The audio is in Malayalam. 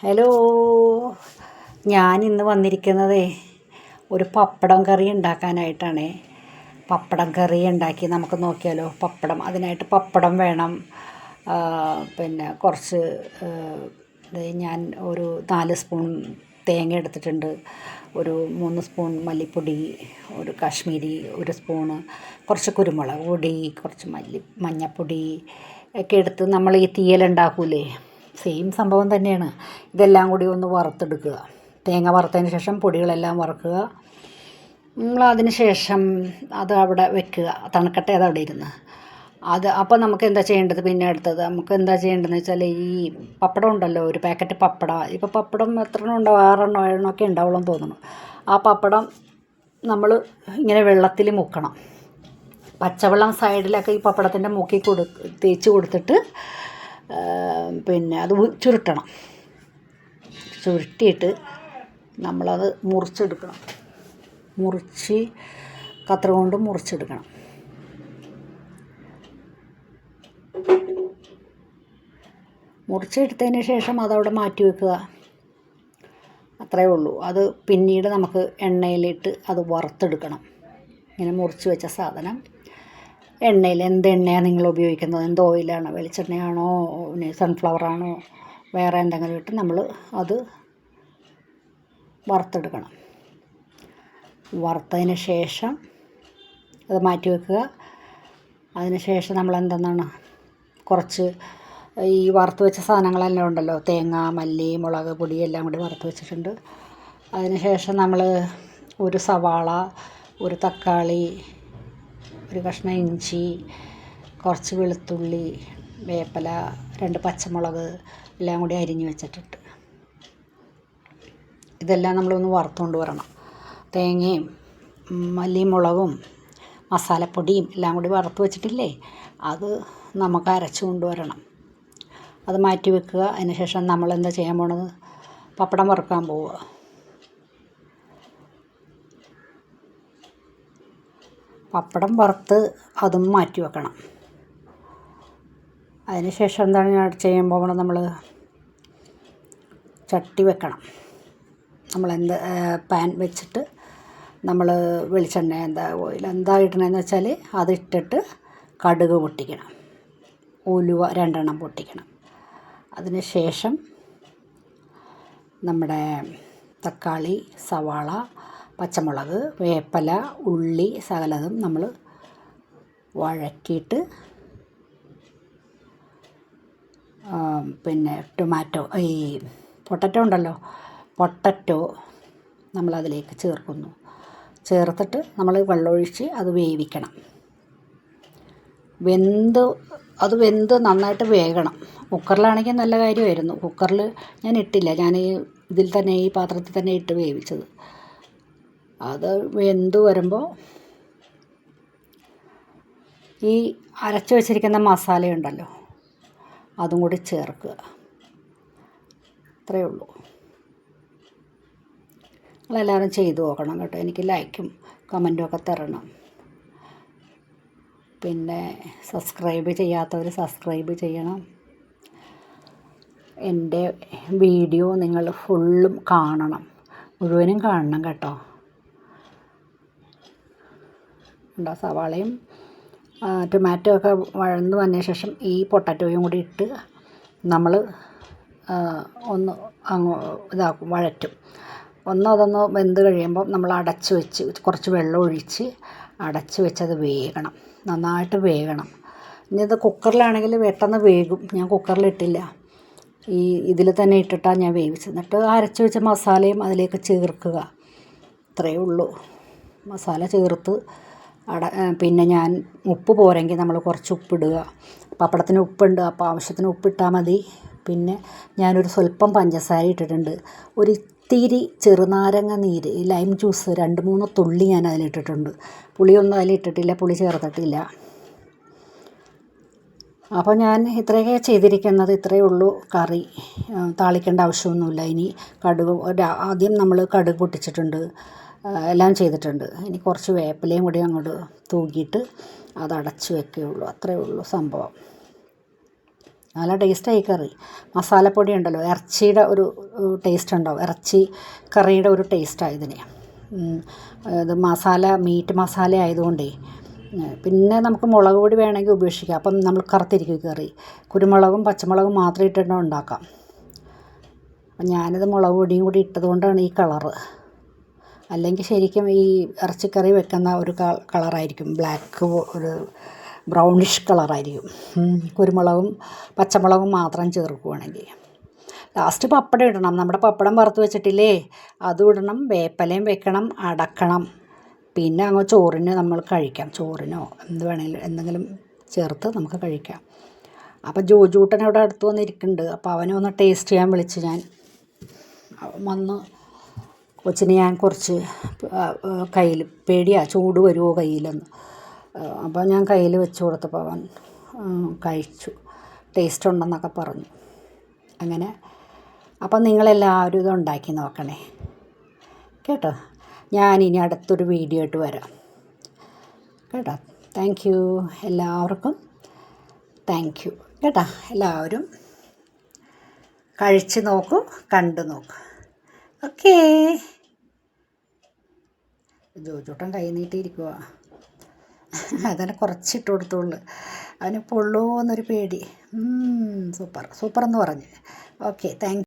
ഹലോ, ഞാനിന്ന് വന്നിരിക്കുന്നതേ ഒരു പപ്പടം കറി ഉണ്ടാക്കാനായിട്ടാണ്. പപ്പടം കറി ഉണ്ടാക്കി നമുക്ക് നോക്കിയാലോ. അതിനായിട്ട് പപ്പടം വേണം. പിന്നെ കുറച്ച് ഞാൻ ഒരു 4 സ്പൂൺ തേങ്ങ എടുത്തിട്ടുണ്ട്, ഒരു 3 സ്പൂൺ മല്ലിപ്പൊടി, ഒരു കാശ്മീരി 1 സ്പൂണ്, കുറച്ച് കുരുമുളക് പൊടി, കുറച്ച് മഞ്ഞൾപ്പൊടി ഒക്കെ എടുത്ത് നമ്മൾ ഈ തീയലുണ്ടാക്കൂലേ, സെയിം സംഭവം തന്നെയാണ്. ഇതെല്ലാം കൂടി ഒന്ന് വറുത്തെടുക്കുക. തേങ്ങ വറുത്തതിന് ശേഷം പൊടികളെല്ലാം വറുക്കുക. അതിന് ശേഷം അത് അവിടെ വെക്കുക, തണുക്കട്ടെ, അത് അവിടെ ഇരുന്ന്. അപ്പോൾ നമുക്ക് എന്താ ചെയ്യേണ്ടത്, പിന്നെ അടുത്തത് നമുക്ക് എന്താ ചെയ്യേണ്ടതെന്ന് വെച്ചാൽ, ഈ പപ്പടം ഉണ്ടല്ലോ, ഒരു പാക്കറ്റ് പപ്പടം. ഇപ്പോൾ പപ്പടം എത്ര എണ്ണം ഉണ്ടാവും, 6 7 ഒക്കെ ഉണ്ടാവുള്ളൂ എന്ന് തോന്നുന്നു. ആ പപ്പടം നമ്മൾ ഇങ്ങനെ വെള്ളത്തിൽ മുക്കണം. പച്ചവെള്ളം സൈഡിലൊക്കെ ഈ പപ്പടത്തിൻ്റെ മൂക്കി തേച്ച് കൊടുത്തിട്ട് പിന്നെ അത് ചുരുട്ടിയിട്ട് നമ്മളത് മുറിച്ചെടുക്കണം. കത്രിക കൊണ്ട് മുറിച്ചെടുക്കണം. മുറിച്ചെടുത്തതിന് ശേഷം അതവിടെ മാറ്റി വെക്കുക. അത്രയേ ഉള്ളൂ. അത് പിന്നീട് നമുക്ക് എണ്ണയിലിട്ട് അത് വറുത്തെടുക്കണം. ഇങ്ങനെ മുറിച്ച് വെച്ച സാധനം എണ്ണയിൽ, എന്ത് എണ്ണയാണ് നിങ്ങൾ ഉപയോഗിക്കുന്നത്, എന്ത് ഓയിലാണോ, വെളിച്ചെണ്ണയാണോ, സൺഫ്ലവറാണോ, വേറെ എന്തെങ്കിലും ഇട്ട് നമ്മൾ അത് വറുത്തെടുക്കണം. വറുത്തതിന് ശേഷം അത് മാറ്റി വെക്കുക. അതിന് ശേഷം നമ്മൾ എന്തെന്നാണ്, കുറച്ച് ഈ വറുത്ത് വെച്ച സാധനങ്ങളെല്ലാം ഉണ്ടല്ലോ, തേങ്ങ, മല്ലി, മുളക് പൊടി എല്ലാം കൂടി വറുത്ത് വെച്ചിട്ടുണ്ട്. അതിന് ശേഷം നമ്മൾ ഒരു സവാള, ഒരു തക്കാളി, ഒരു കഷ്ണം ഇഞ്ചി, കുറച്ച് വെളുത്തുള്ളി, വേപ്പില, 2 പച്ചമുളക് എല്ലാം കൂടി അരിഞ്ഞ് വെച്ചിട്ടുണ്ട്. ഇതെല്ലാം നമ്മളൊന്ന് വറുത്തുകൊണ്ട് വരണം. തേങ്ങയും മല്ലിയും മുളകും മസാലപ്പൊടിയും എല്ലാം കൂടി വറുത്ത് വെച്ചിട്ടില്ലേ, അത് നമുക്ക് അരച്ച് കൊണ്ടുവരണം. അത് മാറ്റി വെക്കുക. അതിന് ശേഷം നമ്മൾ എന്താ ചെയ്യാൻ പോണത്, പപ്പടം വറുക്കാൻ പോവുക. പപ്പടം വറുത്ത് അതും മാറ്റി വെക്കണം. അതിന് ശേഷം എന്താണ് ഞാൻ ചെയ്യാൻ പോകുന്നത്, നമ്മൾ ചട്ടി വെക്കണം. പാൻ വെച്ചിട്ട് നമ്മൾ വെളിച്ചെണ്ണ ഓയിൽ എന്താ ഇടണമെന്ന് വെച്ചാൽ അതിട്ടിട്ട് കടുക് പൊട്ടിക്കണം, ഉലുവ 2 എണ്ണം പൊട്ടിക്കണം. അതിന് ശേഷം നമ്മുടെ തക്കാളി, സവാള, പച്ചമുളക്, വേപ്പില, ഉള്ളി സകലതും നമ്മൾ വഴറ്റിയിട്ട് പിന്നെ ഈ പൊട്ടറ്റോ ഉണ്ടല്ലോ, പൊട്ടറ്റോ നമ്മളതിലേക്ക് ചേർക്കുന്നു. ചേർത്തിട്ട് നമ്മൾ വെള്ളമൊഴിച്ച് അത് വേവിക്കണം. വെന്ത് നന്നായിട്ട് വേകണം. കുക്കറിലാണെങ്കിൽ നല്ല കാര്യമായിരുന്നു. കുക്കറിൽ ഞാൻ ഇട്ടില്ല, ഞാൻ ഇതിൽ തന്നെ, ഈ പാത്രത്തിൽ തന്നെ ഇട്ട് വേവിച്ചത്. അത് വെന്ത് വരുമ്പോൾ ഈ അരച്ച് വെച്ചിരിക്കുന്ന മസാലയുണ്ടല്ലോ, അതും കൂടി ചേർക്കുക. അത്രയേ ഉള്ളൂ. നിങ്ങളെല്ലാവരും ചെയ്തു നോക്കണം കേട്ടോ. എനിക്ക് ലൈക്കും കമൻറ്റും ഒക്കെ തരണം. പിന്നെ സബ്സ്ക്രൈബ് ചെയ്യാത്തവർ സബ്സ്ക്രൈബ് ചെയ്യണം. എൻ്റെ വീഡിയോ നിങ്ങൾ ഫുള്ളും കാണണം, മുഴുവനും കാണണം കേട്ടോ. സവാളയും ടൊമാറ്റോ ഒക്കെ വഴന്ന് വന്നതിന് ശേഷം ഈ പൊട്ടാറ്റോയും കൂടി ഇട്ട് നമ്മൾ ഒന്ന് വഴറ്റും. അതൊന്ന് വെന്ത് കഴിയുമ്പോൾ നമ്മൾ അടച്ച് വെച്ച് കുറച്ച് വെള്ളം ഒഴിച്ച് അടച്ച് വെച്ചത് വേകണം, നന്നായിട്ട് വേകണം. ഇനി ഇത് കുക്കറിലാണെങ്കിൽ പെട്ടെന്ന് വേകും. ഞാൻ കുക്കറിലിട്ടില്ല, ഇതിൽ തന്നെ ഇട്ടിട്ടാണ് ഞാൻ വേവിച്ചത്. എന്നിട്ട് അരച്ച് വെച്ച മസാലയും അതിലേക്ക് ചേർക്കുക. അത്രയേ ഉള്ളൂ. മസാല ചേർത്ത് പിന്നെ ഞാൻ ഉപ്പ് പോരെങ്കിൽ നമ്മൾ കുറച്ച് ഉപ്പിടുക. പപ്പടത്തിന് ഉപ്പുണ്ട്, അപ്പോൾ ആവശ്യത്തിന് ഉപ്പിട്ടാൽ മതി. പിന്നെ ഞാനൊരു സ്വല്പം പഞ്ചസാര ഇട്ടിട്ടുണ്ട്. ഒരു ഇത്തിരി ചെറുനാരങ്ങ നീര്, ലൈം ജ്യൂസ് 2-3 തുള്ളി ഞാൻ അതിലിട്ടിട്ടുണ്ട്. പുളിയൊന്നും അതിലിട്ടിട്ടില്ല, പുളി ചേർത്തിട്ടില്ല. അപ്പോൾ ഞാൻ ഇത്രയൊക്കെ ചെയ്തിരിക്കുന്നത്. ഇത്രയേ ഉള്ളൂ കറി. താളിക്കേണ്ട ആവശ്യമൊന്നുമില്ല. ഇനി ആദ്യം നമ്മൾ കടുക് പൊട്ടിച്ചിട്ടുണ്ട്, എല്ലാം ചെയ്തിട്ടുണ്ട്. ഇനി കുറച്ച് വേപ്പിലയും കൂടി അങ്ങോട്ട് തൂക്കിയിട്ട് അത് അടച്ച് വെക്കുകയുള്ളൂ. അത്രയേ ഉള്ളൂ സംഭവം. നല്ല ടേസ്റ്റായി കറി. മസാലപ്പൊടി ഉണ്ടല്ലോ, ഇറച്ചിയുടെ ഒരു ടേസ്റ്റ് ഉണ്ടാവും, ഇറച്ചി കറിയുടെ ഒരു ടേസ്റ്റാണ് ഇതിന്. ഇത് മീറ്റ് മസാല ആയതുകൊണ്ടേ. പിന്നെ നമുക്ക് മുളക് പൊടി വേണമെങ്കിൽ ഉപേക്ഷിക്കാം, അപ്പം നമ്മൾ കറുത്തിരിക്കും കറി. കുരുമുളകും പച്ചമുളകും മാത്രം ഇട്ടിട്ട് ഉണ്ടാക്കാം. അപ്പം ഞാനിത് മുളക് പൊടിയും കൂടി ഇട്ടത് കൊണ്ടാണ് ഈ കളറ്. അല്ലെങ്കിൽ ശരിക്കും ഈ ഇറച്ചിക്കറി വെക്കുന്ന ഒരു കളറായിരിക്കും, ബ്ലാക്ക്, ഒരു ബ്രൗണിഷ് കളറായിരിക്കും. കുരുമുളകും പച്ചമുളകും മാത്രം ചേർക്കുകയാണെങ്കിൽ. ലാസ്റ്റ് പപ്പടം ഇടണം. നമ്മുടെ പപ്പടം വറുത്ത് വെച്ചിട്ടില്ലേ, അതും ഇടണം. വേപ്പിലയും വെക്കണം, അടക്കണം. പിന്നെ അങ്ങ് ചോറിന് നമ്മൾ കഴിക്കാം. ചോറിനോ എന്ത് വേണമെങ്കിലും എന്തെങ്കിലും ചേർത്ത് നമുക്ക് കഴിക്കാം. അപ്പം ജോജൂട്ടൻ അവിടെ അടുത്ത് വന്നിരിക്കുന്നുണ്ട്. അപ്പോൾ അവനെ ഒന്ന് ടേസ്റ്റ് ചെയ്യാൻ വിളിച്ച് ഞാൻ. വന്ന് കൊച്ചിന് ഞാൻ കുറച്ച് കയ്യിൽ, ചൂട് വരുമോ കയ്യിലെന്ന്. അപ്പോൾ ഞാൻ കയ്യിൽ വെച്ച് കൊടുത്തപ്പോൾ അവൻ കഴിച്ചു. ടേസ്റ്റ് ഉണ്ടെന്നൊക്കെ പറഞ്ഞു. അങ്ങനെ അപ്പം നിങ്ങളെല്ലാവരും ഇത് ഉണ്ടാക്കി നോക്കണേ കേട്ടോ. ഞാനിനി അടുത്തൊരു വീഡിയോ ആയിട്ട് വരാം കേട്ടോ. താങ്ക് യു എല്ലാവർക്കും. താങ്ക് യു കേട്ടോ. എല്ലാവരും കഴിച്ച് നോക്കൂ, കണ്ടു നോക്കൂ. ഓക്കേ. ജോജൂട്ടൻ കൈ നീട്ടിയിരിക്കുക. അതിനെ കുറച്ചിട്ട് കൊടുത്തോളൂ, അവന് പൊള്ളുമോ എന്നൊരു പേടി. സൂപ്പർ എന്ന് പറഞ്ഞ്. Okay, thank